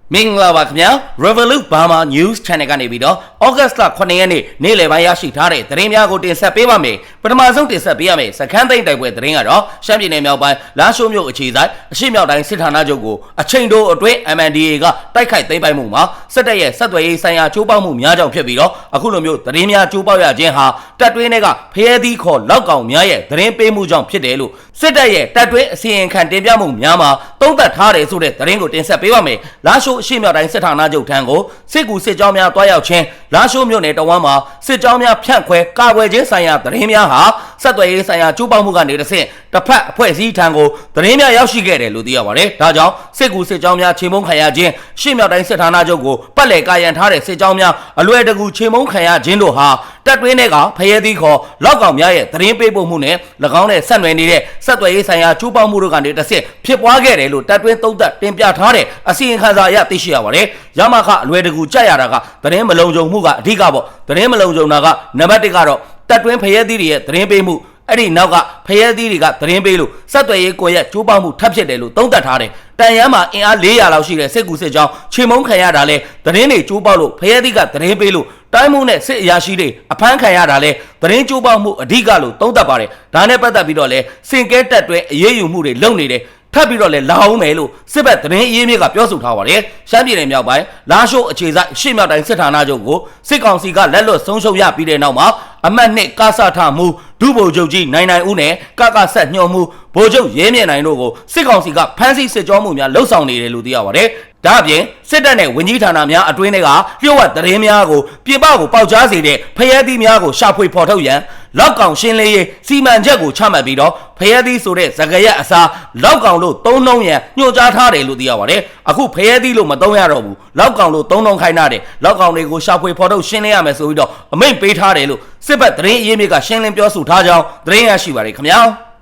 မင်္ဂလာပါခင်ဗျာ Revolut Burma News Channel ကနေပြီးတော့ August လ9ရက်နေ့နေ့လယ်ပိုင်းရရှိထားတဲ့သတင်းများကိုတင်ဆက်ပေးပါမယ်ပထမဆုံးတင်ဆက်ပေးရမယ်စခန်းသိမ်းတိုက်ပွဲသတင်းကတော့ရှမ်းပြည်နယ်မြောက်ပိုင်းလာရှိုးမြို့အခြေစိုက်အရှေ့မြောက်တိုင်းစစ်ဌာနချုပ်ကိုအချိန်တိုအတွင်း MNDAA ကတိုက်ခိုက်သိမ်းပိုက်မှုမှာစစ်တပ်ရဲ့ဆက်သွယ်ရေးဆိုင်ရာချိုးဖောက်မှုများကြောင့်ဖြစ်ပြီးတော့အခုလိုမျိုးသတင်းများချိုးဖောက်ရခြင်းဟာတပ်တွင်းတွေကဖျဲသီးခေါ်လောက်ကောင်များရဲ့သတင်းပေးမှုကြောင့်ဖြစ်တယ်လို့စစ်တပ်ရဲ့တပ်တွင်းအစီရင်ခံတင်ပြမှုများမှာသုံးသပ်ထားတယ်ဆိုတဲ့သတင်းကိုတင်ဆက်ပေးပါမယ်လာရှိုးအရှေ့မြောက်တိုင်းစစ်ဌာနချုပ်ထံကိုစစ်ကူစစ်ကြောင်းများတွားရောက်ခြင်းလာရှိုးမြို့နယ်တဝမ်းမှာစစ်ကြောင်းများဖြန့်ခွဲကာကွယ်ခြင်းဆိုင်ရာသတင်းများဟာဆက်သွယ်ရေးဆိုင်ရာကျူးပေါက်မှုကနေတစ်ဆင့်တစ်ဖက်အဖွဲ့အစည်းထံကိုသတင်းများရောက်ရှိခဲ့တယ်လို့သိရပါတယ်။ဒါကြောင့်စစ်ကူစစ်ကြောင်းများချေမှုန်းခံရခြင်းရှေ့မြောက်တိုင်းစစ်ဌာနချုပ်ကိုပတ်လည်ကာရန်ထားတဲ့စစ်ကြောင်းများအလွယ်တကူချေမှုန်းခံရခြင်းတို့ဟာတပ်တွင်းတွေကဖျဲသီးခေါ်လောက်ကောင်များရဲ့သတင်းပေးပို့မှုနဲ့၎င်းနဲ့ဆက်နွယ်နေတဲ့ဆက်သွယ်ရေးဆိုင်ရာကျူးပေါက်မှုတို့ကနေတစ်ဆင့်ဖြစ်ပွားခဲ့တယ်လို့တပ်တွင်းသုံးသပ်တင်ပြထားတဲ့အစီရင်ခံစာအရသိရှိရပါတယ်။ရမခအလွယ်တကူကြက်ရတာကသတင်းမလုံခြုံမှုကအဓိကပေါ့သတင်းမလုံခြုံတာကနံပါတ်1ကတော့တပ်တွင်းဖျဲသီးတွေရဲ့သတင်းပေးမှုအဲ့ဒီနောက်ကဖျဲသီးတွေကသတင်းပေးလို့ဆက်သွယ်ရေးကိုရက်ကျိုးပေါက်မှုထပ်ဖြစ်တယ်လို့သုံးသပ်ထားတယ်။တန်ရမ်းမှာအင်အား400လောက်ရှိတဲ့စစ်ကူစစ်ကြောင်းချေမှုန်းခံရတာလဲသတင်းတွေကျိုးပေါက်လို့ဖျဲသီးကသတင်းပေးလို့တိုင်းမှုနဲ့စစ်အရာရှိတွေအဖမ်းခံရတာလဲသတင်းကျိုးပေါက်မှုအဓိကလို့သုံးသပ်ပါတယ်။ဒါနဲ့ပတ်သက်ပြီးတော့လဲစင်ကဲတက်တွဲအရေးယူမှုတွေလုပ်နေတယ်ထပ်ပြီးတော့လဲလာအောင်မယ်လို့စစ်ဘက်သတင်းအရေးမြစ်ကပြောဆိုထားပါတယ်။ရှမ်းပြည်နယ်မြောက်ပိုင်းလာရှိုးအခြေစိုက်ရှေ့မြောက်တိုင်းစစ်ဌာနချုပ်ကိုစစ်ကောင်စီကလက်လွတ်ဆုံးရှုံးရပြီးတဲ့နောက်မှာအမှတ်2ကာဆာထမှုဒုဗိုလ်ချုပ်ကြီးနိုင်ဦးနဲ့ကဆက်ညှော်မှုဗိုလ်ချုပ်ရဲမြင့်နိုင်တို့ကိုစစ်ကောင်စီကဖမ်းဆီးစစ်ကြောမှုများလှုပ်ဆောင်နေတယ်လို့သိရပါတယ်။ဒါအပြင်စစ်တပ်နဲ့ဝင်ကြီးဌာနများအတွင်းတွေကလျှို့ဝှက်သတင်းများကိုပြည်ပကိုပေါက်ကြားစေတဲ့ဖျဲသီးများကိုရှာဖွေဖော်ထုတ်ရန်လောက်ကောင်ရှင်းလေးရေးစီမံချက်ကိုချမှတ်ပြီးတော့ဖျဲသီးဆိုတဲ့စကားရက်အစားလောက်ကောင်လို့သုံးနှုံးရန်ညွှန်ကြားထားတယ်လို့သိရပါတယ်။အခုဖျဲသီးလို့မသုံးရတော့ဘူးလောက်ကောင်လို့သုံးနှုံးခိုင်းထားတယ်လောက်ကောင်တွေကိုရှာဖွေဖော်ထုတ်ရှင်းလင်းရမယ်ဆိုပြီးတော့အမိန့်ပေးထားတယ်လို့စစ်ဘက်သတင်းအရေးမြစ်ကရှင်းလင်းပြောဆိုထားကြောင်းသတင်းရရှိပါတယ်ခင်ဗျာ။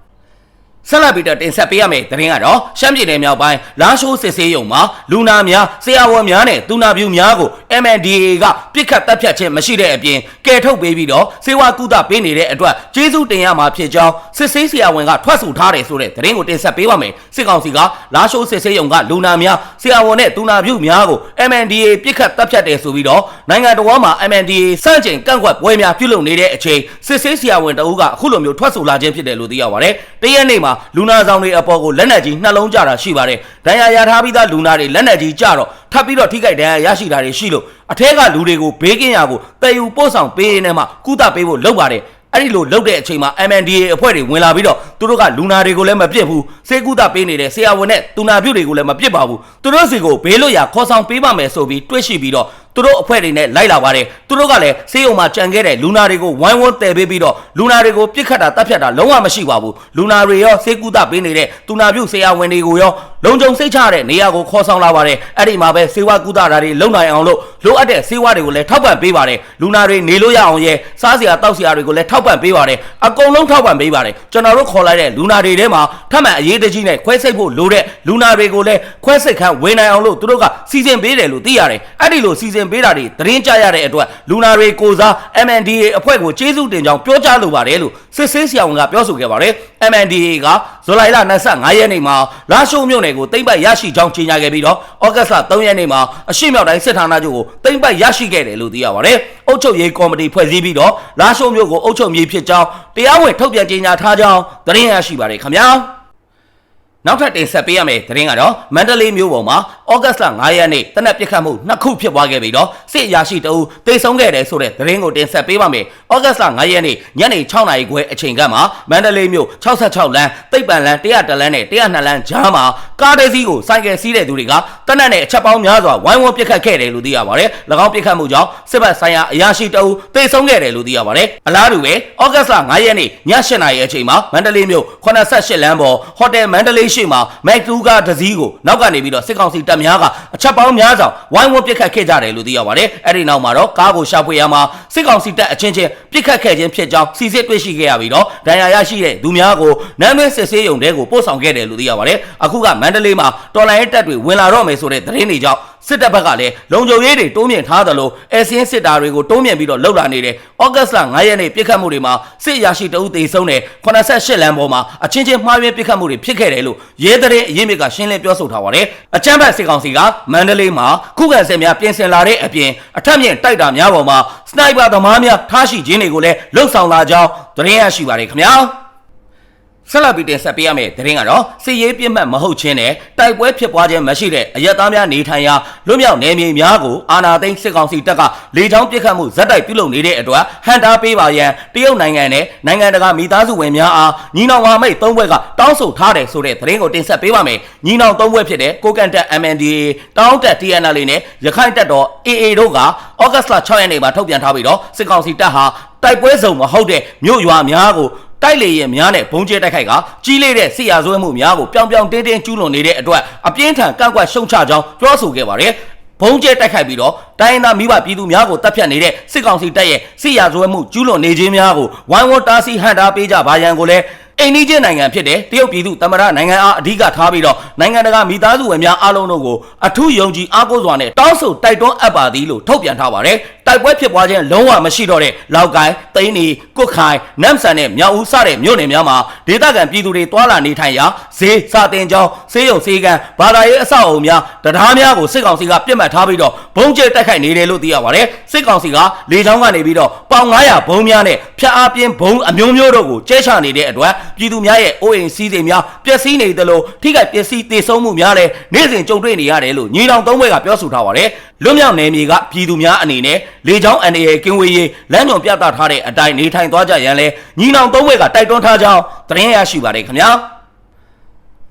ဆက်လက်ပြီးတော့တင်ဆက်ပေးရမယ့်သတင်းကတော့ရှမ်းပြည်နယ်မြောက်ပိုင်းလာရှိုးစစ်ဆေးရုံမှာလူနာများဆရာဝန်များနဲ့သူနာပြုများကို MNDAA ကပြစ်ခတ်တပ်ဖြတ်ခြင်းမရှိတဲ့အပြင်ကယ်ထုတ်ပေးပြီးတော့စေဝါကုသပေးနေတဲ့အတွက်ကျေးဇူးတင်ရမှာဖြစ်ကြောင်းစစ်ဆေးဆရာဝန်ကထွက်ဆိုထားတယ်ဆိုတဲ့သတင်းကိုတင်ဆက်ပေးပါမယ်စစ်ကောင်စီကလာရှိုးစစ်ဆေးရုံကလူနာများဆရာဝန်နဲ့သူနာပြုများကို MNDAA ပြစ်ခတ်တပ်ဖြတ်တယ်ဆိုပြီးတော့နိုင်ငံတော်မှာ MNDAA စန့်ကျင်ကန့်ကွက်ပွဲများပြုလုပ်နေတဲ့အချိန်စစ်ဆေးဆရာဝန်တအုပ်ကအခုလိုမျိုးထွက်ဆိုလာခြင်းဖြစ်တယ်လို့သိရပါတယ်တရက်နေ့မှာလူနာဆောင်တွေအပေါ်ကိုလက်နက်ကြီးနှလုံးကြတာရှိပါတယ်။ဒဏ်ရာရထားပြီးသားလူနာတွေလက်နက်ကြီးကြတော့ထပ်ပြီးတော့ထိခိုက်ဒဏ်ရာရရှိတာတွေရှိလို့အထက်ကလူတွေကိုဘေးကင်းရာကိုတည်ယူပို့ဆောင်ပေးနေမှကုသပေးဖို့လုပ်ပါတယ်။အဲ့ဒီလိုလုပ်တဲ့အချိန်မှာ MNDAA အဖွဲ့တွေဝင်လာပြီးတော့သူတို့ကလူနာတွေကိုလည်းမပြစ်ဘူးစေကုသပေးနေတဲ့ဆရာဝန်နဲ့သူနာပြုတွေကိုလည်းမပြစ်ပါဘူးသူတို့စီကိုဘေးလွတ်ရာခေါ်ဆောင်ပေးပါမယ်ဆိုပြီးတွေးရှိပြီးတော့သူတို့အဖွဲ့တွေနဲ့လိုက်လာပါတယ်သူတို့ကလည်းဆေးရုံမှာကြံခဲ့တဲ့လူနာတွေကိုဝိုင်းဝန်းတည်ပေးပြီးတော့လူနာတွေကိုပြစ်ခတ်တာတပ်ဖြတ်တာလုံးဝမရှိပါဘူးလူနာတွေရောစေကုသပေးနေတဲ့သူနာပြုဆရာဝန်တွေကိုရောလုံခြုံစိတ်ချတဲ့နေရာကိုခေါ်ဆောင်လာပါတယ်အဲ့ဒီမှာပဲစေဝါကုသတာတွေလုံနိုင်အောင်လို့လိုအပ်တဲ့ဆေးဝါးတွေကိုလည်းထောက်ပံ့ပေးပါတယ်လူနာတွေနေလို့ရအောင်ရဲစားစရာတောက်စရာတွေကိုလည်းထောက်ပံ့ပေးပါတယ်အကုန်လုံးထောက်ပံ့ပေးပါတယ်ကျွန်တော်တို့ခေါ်လိုက်တဲ့လူနာတွေထဲမှာထပ်မံအရေးတကြီးနဲ့ခွဲစိတ်ဖို့လိုတဲ့လူနာတွေကိုလည်းခွဲစိတ်ခန်းဝင်နိုင်အောင်လို့သူတို့ကစီစဉ်ပေးတယ်လို့သိရတယ်အဲ့ဒီလိုစီစဉ်ပေးတာတွေသတင်းကြရတဲ့အတွက်လူနာတွေကိုစား MNDAA အဖွဲ့ကိုကျေးဇူးတင်ကြောင်းပြောကြားလိုပါတယ်လို့စစ်ဆေးဆရာဝန်ကပြောဆိုခဲ့ပါတယ် MNDAA ကဇူလိုင်လ25ရက်နေ့မှာလာရှိုးမြို့နယ်ကိုသိမ်းပိုက်ရရှိကြောင်းကြေညာခဲ့ပြီးတော့ဩဂတ်လ3ရက်နေ့မှာအရှေ့မြောက်တိုင်းစစ်ဌာနချုပ်ကိုသိမ်းပိုက်ရရှိခဲ့တယ်လို့သိရပါတယ်အုပ်ချုပ်ရေးကော်မတီဖွဲ့စည်းပြီးတော့လာရှိုးမြို့ကိုအုပ်ချုပ်ရေးဖြစ်ကြောင်းတရားဝင်ထုတ်ပြန်ကြေညာထားကြောင်းသတင်းရရှိပါတယ်ခင်ဗျာနောက်ထပ်တင်ဆက်ပေးရမယ့်သတင်းကတော့မန္တလေးမြို့ပေါ်မှာဩဂတ်လ9ရက်နေ့တနက်ပစ်ခတ်မှု2ခုဖြစ်ပွားခဲ့ပြီးတော့စစ်အရာရှိတအုပ်တိတ်ဆုံးခဲ့တယ်ဆိုတဲ့သတင်းကိုတင်ဆက်ပေးပါမယ်။ဩဂတ်လ9ရက်နေ့ညနေ6နာရီခွဲအချိန်ကမှမန္တလေးမြို့66လမ်းတိတ်ပံလမ်း100လမ်းနဲ့102လမ်းကြားမှာကားတစ်စီးကိုစိုက်ကယ်စီးတဲ့သူတွေကတနက်နဲ့အချက်ပေါင်းများစွာဝိုင်းဝန်းပစ်ခတ်ခဲ့တယ်လို့သိရပါတယ်။၎င်းပစ်ခတ်မှုကြောင့်စစ်ဘက်ဆိုင်ရာအရာရှိတအုပ်တိတ်ဆုံးခဲ့တယ်လို့သိရပါတယ်။အလားတူပဲဩဂတ်လ9ရက်နေ့ည8နာရီအချိန်မှာမန္တလေးမြို့88လမ်းပေါ်ဟိုတယ်မန္တလေးရှိမှာမက်တူကားတစ်စီးကိုနောက်ကနေပြီးတော့စစ်ကောင်စီတပ်များကအချက်ပေါင်းများစွာဝိုင်းဝန်းပစ်ခတ်ခဲ့ကြတယ်လို့သိရပါတယ်။အဲ့ဒီနောက်မှာတော့ကားကိုရှာဖွေရမှာစစ်ကောင်စီတပ်အချင်းချင်းပစ်ခတ်ခဲ့ခြင်းဖြစ်ကြောင်းစီစစ်တွေ့ရှိခဲ့ရပြီးတော့ဒဏ်ရာရရှိတဲ့သူများကိုနန်းတွင်းစစ်ဆေးရုံတဲကိုပို့ဆောင်ခဲ့တယ်လို့သိရပါတယ်။အခုကမန္တ န္တလေးမှာတော်လိုင်းတပ်တွေဝင်လာတော့မယ်ဆိုတဲ့သတင်းတွေကြောင့်စစ်တပ်ဘက်ကလည်းလုံခြုံရေးတွေတိုးမြင့်ထားသလိုအစင်းစစ်သားတွေကိုတိုးမြင့်ပြီးတော့လှုပ်လာနေတယ်။ဩဂတ်စ်လ9ရက်နေ့ပြစ်ခတ်မှုတွေမှာစစ်ရရှိတအုပ်သေဆုံးတဲ့88လမ်းပေါ်မှာအချင်းချင်းမှားယွင်းပြစ်ခတ်မှုတွေဖြစ်ခဲ့တယ်လို့ရဲသတင်းအရင်းမြစ်ကရှင်းလင်းပြောဆိုထားပါတယ်။အကြမ်းဖက်စစ်ကောင်စီကမန္တလေးမှာခုခံစစ်များပြင်ဆင်လာတဲ့အပြင်အထက်မြင့်တိုက်တာများပေါ်မှာစနိုက်ပါသမားများထားရှိခြင်းတွေကိုလည်းလှုပ်ဆောင်လာကြောင်းသတင်းရရှိပါတယ်ခင်ဗျာ။ဆက်လက်ပြီးတင်ဆက်ပေးရမယ့်သတင်းကတော့စစ်ရေးပြစ်မှတ်မဟုတ်ခြင်းနဲ့တိုက်ပွဲဖြစ်ပွားခြင်းမရှိတဲ့အရက်သားများနေထိုင်ရာလွတ်မြောက်နယ်မြေများကိုအာဏာသိမ်းစစ်ကောင်စီတပ်ကလေကြောင်းပစ်ခတ်မှုဇက်တိုက်ပြုလုပ်နေတဲ့အတွက်ဟန်တာပေးပါရန်တရုတ်နိုင်ငံနဲ့နိုင်ငံတကာမိသားစုဝင်များအားညီနောင်ဟာမိတ်၃ဘွဲ့ကတောင်းဆိုထားတယ်ဆိုတဲ့သတင်းကိုတင်ဆက်ပေးပါမယ်။ညီနောင်၃ဘွဲ့ဖြစ်တဲ့ကိုကန်တက် MNDAA တောင်းတက် TNL နဲ့ရခိုင်တပ်တော် AA တို့ကဩဂတ်စ်လ6ရက်နေ့မှာထုတ်ပြန်ထားပြီးတော့စစ်ကောင်စီတပ်ဟာတိုက်ပွဲစုံမဟုတ်တဲ့မြို့ရွာများကိုတိုက်လေရင်များနဲ့ဘုံကျဲတိုက်ခိုက်ကကြီးလေးတဲ့စစ်ရာဇဝဲမှုများကိုပြောင်ပြောင်တင်းတင်းကျူးလွန်နေတဲ့အတွက်အပြင်းထန်ကန့်ကွက်ရှုံချကြောင်းပြောဆိုခဲ့ပါတယ်။ဘုံကျဲတိုက်ခိုက်ပြီးတော့တိုင်းသားမိဘပြည်သူများကိုတပ်ဖြတ်နေတဲ့စစ်ကောင်စီတပ်ရဲ့စစ်ရာဇဝဲမှုကျူးလွန်နေခြင်းများကိုဝိုင်းဝန်းတားဆီးဟန့်တားပေးကြပါရန်ကိုလည်းအိန္ဒိယနိုင်ငံဖြစ်တဲ့တရုတ်ပြည်သူသမ္မတနိုင်ငံအားအဓိကထားပြီးတော့နိုင်ငံတကာမိသားစုဝင်များအားလုံးတို့ကိုအထူးယုံကြည်အားကိုးစွာနဲ့တောင်းဆိုတိုက်တွန်းအပ်ပါသည်လို့ထုတ်ပြန်ထားပါတယ်။တိုက်ပွဲဖြစ်ပွားခြင်းလုံးဝမရှိတော့တဲ့လောက်ကိုင်း၊သိန်းနီ၊ကွတ်ခိုင်၊နမ်ဆန်နဲ့မြောက်ဦးစတဲ့မြို့နယ်များမှာဒေသခံပြည်သူတွေတွာလာနေထိုင်ရာဈေးစာတင်ကျောင်းဆေးရုံဆေးကန်းဘာသာရေးအဆောက်အအုံများတရားများကိုစစ်ကောင်စီကပြစ်မှတ်ထားပြီးတော့ဘုံကျဲတိုက်ခိုက်နေတယ်လို့သိရပါတယ်။စစ်ကောင်စီကလေကြောင်းကနေပြီးတော့ပေါင်900ဘုံများနဲ့ဖျက်အားပြင်းဘုံအမျိုးမျိုးတို့ကိုကျဲချနေတဲ့အတွက်ပြည်သူများရဲ့အိုးအိမ်စီးစိမ်များပျက်စီးနေသလိုထိခိုက်ပျက်စီးသေဆုံးမှုများလည်းနေ့စဉ်ကြုံတွေ့နေရတယ်လို့ညီနောင်၃ဘွဲ့ကပြောဆိုထားပါတယ်။လွတ်မြောက်နယ်မြေကပြည်သူများအနေနဲ့လေကြောင်းအန္တရာယ်ကင်းဝေးရေးလမ်းညွန်ပြသထားတဲ့အတိုင်းနေထိုင်သွားကြရန်လဲညီနောင်၃ဘွဲ့ကတိုက်တွန်းထားကြောင်းသတင်းရရှိပါတယ်ခင်ဗျာ။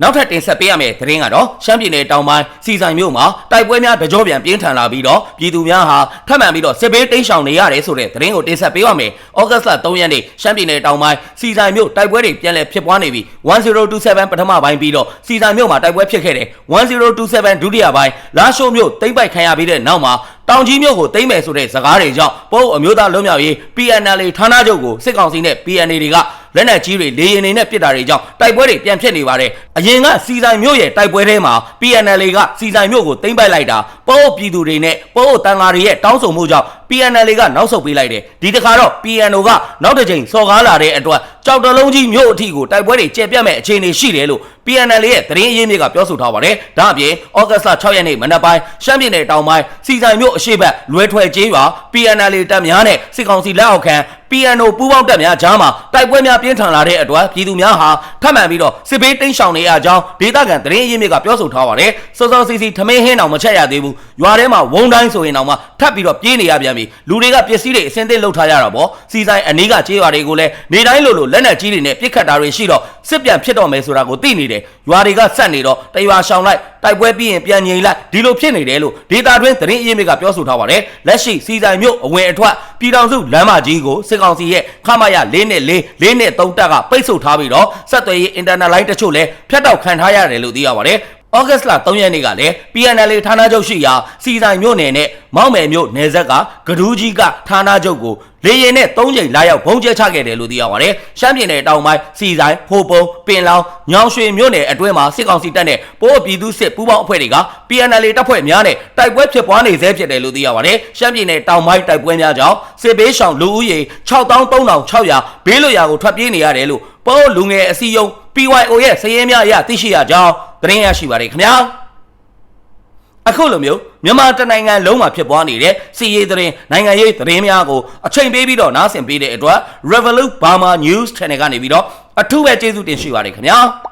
နောက်ထပ်တင်ဆက်ပေးရမယ့်သတင်းကတော့ရှမ်းပြည်နယ်တောင်ပိုင်းစီဆိုင်မြို့မှာတိုက်ပွဲများတကြောပြန်ပြင်းထန်လာပြီးတော့ပြည်သူများဟာထပ်မံပြီးတော့စစ်ဘေးတိမ်းရှောင်နေရတယ်ဆိုတဲ့သတင်းကိုတင်ဆက်ပေးပါမယ်။ဩဂတ်စ်လ3ရက်နေ့ရှမ်းပြည်နယ်တောင်ပိုင်းစီဆိုင်မြို့တိုက်ပွဲတွေပြန်လည်ဖြစ်ပွားနေပြီး1027ပထမပိုင်းပြီးတော့စီဆိုင်မြို့မှာတိုက်ပွဲဖြစ်ခဲ့တယ်1027ဒုတိယပိုင်းလာရှိုးမြို့သိမ်းပိုက်ခံရပြီးတဲ့နောက်မှာတောင်ကြီးမြို့ကိုသိမ်းမယ်ဆိုတဲ့စကားတွေကြောင့်ပို့အမျိုးသားလွတ်မြောက်ရေး PNL ဌာနချုပ်ကိုစစ်ကောင်စီနဲ့ PNA တွေကလက်နက်ကြီးတွေလေရင်တွေနဲ့ပစ်တာတွေကြောင့်တိုက်ပွဲတွေပြန်ဖြစ်နေပါတယ်။အရင်ကစီဆိုင်မြို့ရဲ့တိုက်ပွဲထဲမှာ PNL ကစီဆိုင်မြို့ကိုသိမ်းပိုက်လိုက်တာပို့ပြည်သူတွေနဲ့ပို့တန်ဃာတွေရဲ့တောင်းဆိုမှုကြောင့် PNL ကနောက်ဆုတ်ပေးလိုက်တယ်။ဒီတစ်ခါတော့ PNO ကနောက်တစ်ချိန်စော်ကားလာတဲ့အတွက်ကြောက်တလုံးကြီးမြို့အထိကိုတိုက်ပွဲတွေကျယ်ပြန့်မဲ့အခြေအနေရှိတယ်လို့ PNL ရဲ့သတင်းအရင်းမြစ်ကပြောဆိုထားပါတယ်။ဒါအပြင်ဩဂတ်စ်လ6ရက်နေ့မနက်ပိုင်းရှမ်းပြည်နယ်တောင်ပိုင်းစီဆိုင်မြို့အရှေ့ဘက်လွယ်ထွယ်ကျေးရွာ PNL တပ်များနဲ့စစ်ကောင်စီလက်အောက်ခံ PNO ပူးပေါင်းတပ်များကြားမှာတိုက်ပွဲများပြင်းထန်လာတဲ့အတွက်ပြည်သူများဟာထပ်မံပြီးတော့စစ်ဘေးတိမ်းရှောင်နေရကြောင်းဒေသခံသတင်းအရင်းမြစ်ကပြောဆိုထားပါတယ်။စောစောစီစီထမင်းဟင်းအောင်မချက်ရသေးဘူး။ရွာထဲမှာဝုန်းတိုင်းဆိုရင်တော့မှထပ်ပြီးတော့ပြေးနေရပြန်ပြီ။လူတွေကပစ္စည်းတွေအစင်းသင့်လှုပ်ထားရတာပေါ့။စီဆိုင်အနီးကကျေးရွာတွေကိုလည်းနေတိုင်းလိုလက်နက်ကြီးတွေနဲ့ပစ်ခတ်တာတွေရှိတော့စစ်ပြန်ဖြစ်တော့မယ်ဆိုတာကိုသိနေတယ်။ရွာတွေကဆက်နေတော့တရွာရှောင်လိုက်တိုက်ပွဲပြီးရင်ပြန်ငြိမ်လိုက်ဒီလိုဖြစ်နေတယ်လို့ဒေတာတွင်းသတင်းအရင်းမြစ်ကပြောဆိုထားပါတယ်။လက်ရှိစီဆိုင်မြို့အဝင်အထွက်ပြည်ထောင်စုလမ်းမကြီးကိုစစ်ကောင်စီရဲ့ခမရ4နဲ့4 4နဲ့3တပ်ကပိတ်ဆို့ထားပြီးတော့ဆက်သွယ်ရေးအင်တာနက်လိုင်းတချို့လည်းဖြတ်တောက်ခံထားရတယ်လို့သိရပါတယ်။ဩဂတ်စ်လ3ရက်နေ့ကလည်း PNL ဌာနချုပ်ရှိရာစီဆိုင်မြို့နယ်နဲ့မောက်မယ်မြို့နယ်ဇက်ကကဒူးကြီးကဌာနချုပ်ကိုလေရင်နဲ့3ကြိမ်လာရောက်ဘုံကျဲချခဲ့တယ်လို့သိရပါတယ်။ရှမ်းပြည်နယ်တောင်ပိုင်းစီဆိုင်ဟိုပုံပင်လောင်ညောင်ရွှေမြို့နယ်အတွင်းမှာစစ်ကောင်စီတပ်နဲ့ပိုးပြည်သူစစ်ပူးပေါင်းအဖွဲ့တွေက PNL တပ်ဖွဲ့များနဲ့တိုက်ပွဲဖြစ်ပွားနေဆဲဖြစ်တယ်လို့သိရပါတယ်။ရှမ်းပြည်နယ်တောင်ပိုင်းတိုက်ပွဲများကြောင့်စစ်ဘေးရှောင်လူဦးရေ63,600ဘေးလွတ်ရာကိုထွက်ပြေးနေရတယ်လို့ပိုးလူငယ်အစည်းအရုံး PYO ရဲ့စည်ရင်းများအရသိရှိရကြောင်းသတင်းရရှိပါတယ်ခင်ဗျာ။အခုလိုမျိုးမြန်မာတနိုင်ငံလုံးမှာဖြစ်ပွားနေတဲ့စီရေးသတင်းနိုင်ငံရေးသတင်းများကိုအချိန်ပေးပြီးတော့နားဆင်ပေးတဲ့အတွက် Revolut Burma News Channel ကနေပြီးတော့အထူးပဲကျေးဇူးတင်ရှိပါတယ်ခင်ဗျာ။